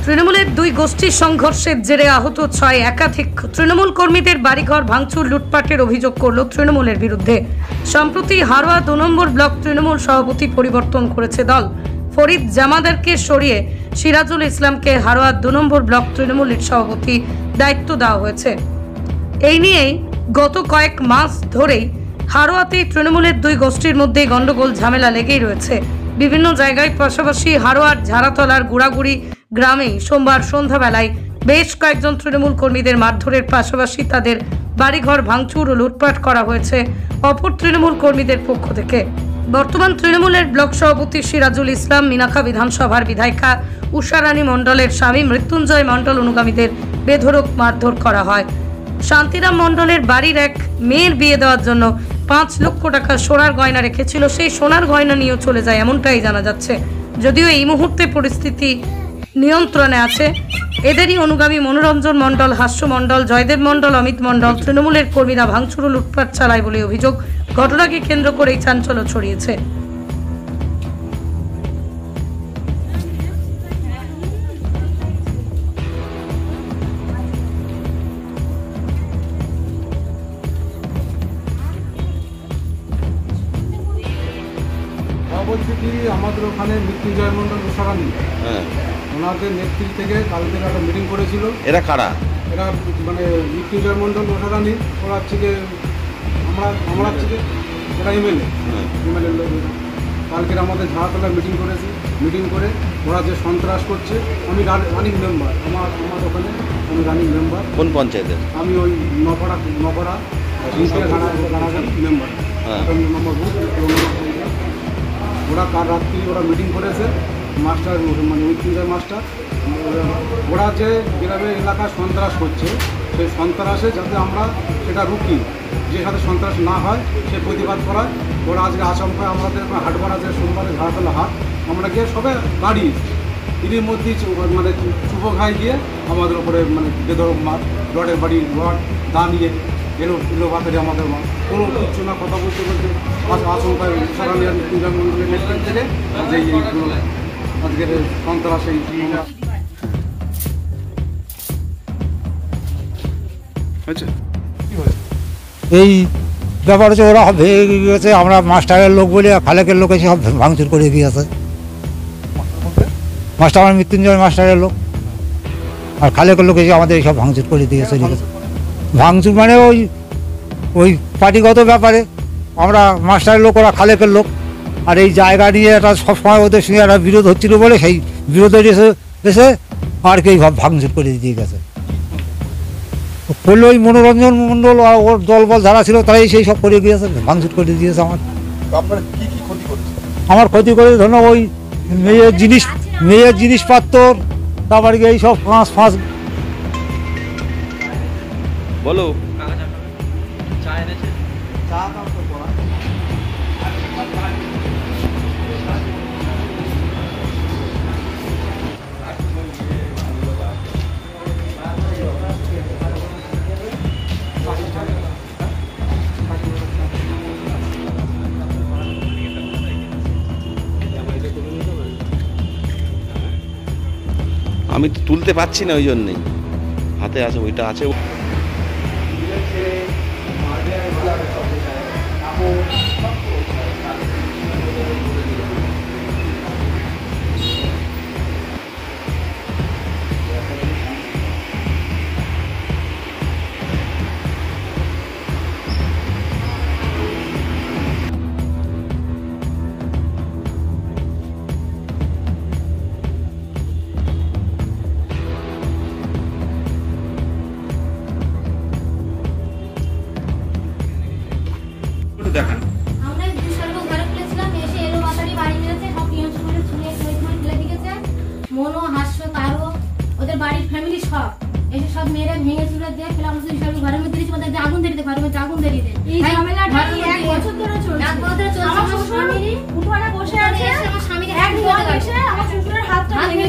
তৃণমূলের দুই গোষ্ঠীর সংঘর্ষের জেরে আহত 6 একাধিক তৃণমূল কর্মীদের বাড়িঘর ভাঙচুর লুটপাটের অভিযোগ করল তৃণমূলের বিরুদ্ধে। সম্প্রতি হারোয়া 2 নম্বর ব্লক তৃণমূল সভাপতি পরিবর্তন করেছে দল। ফরিদ জামাদারকে সরিয়ে সিরাজুল ইসলামকে হারোয়া 2 নম্বর ব্লক তৃণমূলের সভাপতি দায়িত্ব দেওয়া হয়েছে। এই নিয়েই গত কয়েক মাস ধরেই হারোয়াতে তৃণমূলের দুই গোষ্ঠীর মধ্যে গন্ডগোল ঝামেলা লেগেই রয়েছে। বিভিন্ন জায়গায় পাশাপাশি হারোয়ার ঝাড়াতলার গুড়াগুড়ি গ্রামে সোমবার সন্ধ্যাবেলায় বেশ কয়েকজন তৃণমূল কর্মীদের মারধরের পাশাপাশি তাদের বাড়িঘর ভাঙচুর ও লুটপাট করা হয়েছে অপর তৃণমূল কর্মীদের পক্ষ থেকে। বর্তমান তৃণমূলের ব্লক সভাপতি সিরাজুল ইসলাম, মিনাখা বিধানসভার বিধায়িকা উষারানী মণ্ডলের স্বামী মৃত্যুঞ্জয় মণ্ডল অনুগামীদের বেধড়ক মারধর করা হয়। শান্তিরাম মণ্ডলের বাড়ির এক মেয়ের বিয়ে দেওয়ার জন্য 5 লক্ষ টাকা সোনার গয়না রেখেছিল, সেই সোনার গয়না নিয়েও চলে যায় এমনটাই জানা যাচ্ছে। যদিও এই মুহূর্তে পরিস্থিতি নিয়ন্ত্রণে আছে। এদেরই অনুগামী মনোরঞ্জন মণ্ডল, হাস্য মণ্ডল, জয়দেব মণ্ডল, অমিত মণ্ডল তৃণমূলের কর্মীরা ভাঙচুর ও লুটপাট চালায় বলে অভিযোগ। ঘটনাকে কেন্দ্র করেই চাঞ্চল্য ছড়িয়েছে। বলছি কি, আমাদের ওখানে মৃত্যুঞ্জয় মণ্ডল উষারানী ওনাদের নেতৃত্ব থেকে কালকে একটা মিটিং করেছিল। এরা কারা? এরা মানে মৃত্যুঞ্জয় মণ্ডল উষারানী, ওরা থেকে আমরা থেকে এরা এমএলএ লোক। কালকে আমাদের ঝাড়াতলায় মিটিং করেছে। মিটিং করে ওরা যে সন্ত্রাস করছে, আমি রানিং মেম্বার, আমার ওখানে আমি রানিং মেম্বার। কোন পঞ্চায়েতের? আমি ওই নপাড়া মেম্বার নম্বর বুথ। ওরা কাল রাত্রি ওরা মিটিং করেছে, মাস্টার মানে মৃত্যুঞ্জয় মাস্টার। ওরা যে গ্রামের এলাকায় সন্ত্রাস করছে, সেই সন্ত্রাসে যাতে আমরা সেটা রুখি, যে সাথে সন্ত্রাস না হয় সে প্রতিবাদ করায়। ওরা আজকে আচমকায় আমাদের হাটবার আছে, সোমবারে ঝাড়াতলা হাট, আমরা গিয়ে সবে দাঁড়িয়ে এর মধ্যেই মানে চুপোঘায় গিয়ে আমাদের উপরে মানে বেধড়ক মার, রডের বাড়ি রড দা নিয়ে এলো বাতারে আমাদের মা কোনো কিছু না, কথা বলতে বলতে আচমকায় সরানিয়া মৃত্যুঞ্জয় মণ্ডলের নেতৃত্ব থেকে যে এইগুলো আজকের সন্ত্রাস এই ব্যাপার হচ্ছে ওরা ভেঙে গিয়েছে। আমরা মাস্টারের লোক বলে খালেকের লোক এসে সব ভাঙচুর করে গিয়েছে। মাস্টার আমার মৃত্যুঞ্জয় মাস্টারের লোক, আর খালেকের লোক এসে আমাদের এইসব ভাঙচুর করে দিয়েছে। ভাঙচুর মানে ওই পার্টিগত ব্যাপারে আমরা মাস্টারের লোক, ওরা খালেকের লোক। আর এই জায়গা নিয়ে একটা সবসময় ওদের সঙ্গে একটা বিরোধ হচ্ছিল বলে সেই বিরোধের এসে আর কি ভাঙচুর করে দিয়ে গেছে। করলে ওই মনোরঞ্জন মণ্ডল আর ওর দলবল যারা ছিল তারাই সেই সব করে গিয়েছে, ভাঙচুর করে দিয়েছে। আমার ক্ষতি করে ধরো ওই মেয়ের জিনিসপত্র, তারপরে এই সব ফাঁস বলো। আমি তো তুলতে পারছি না, ওই জন্যই হাতে আছে, ওইটা আছে। দেখান। আমরা বিশাল ঘরে ফেলেছিলাম, এসে এলো বাতারি বাড়ি মেরেছে, সব পিয়ন করে ছুঁড়ে ফেলে দিয়েছে। মনো, হাস্য, তারও ওদের বাড়ির ফ্যামিলি সব এসে সব মেরে ভেঙে চুরে দিয়ে ফেলে। আমরা বিশাল ঘরের মধ্যে দিয়েছি, ওদের আগুন ধরিয়ে দেয়, ঘরের মধ্যে আগুন ধরিয়ে দেয়। এই ঝামেলাটা 1 বছর ধরে চলছে। 1 বছর ধরে চলছে। আমার শ্বশুর উঠোনে বসে আছে, আমার স্বামীকে এক ধরে এসে আমার শ্বশুরের হাতটা ভেঙে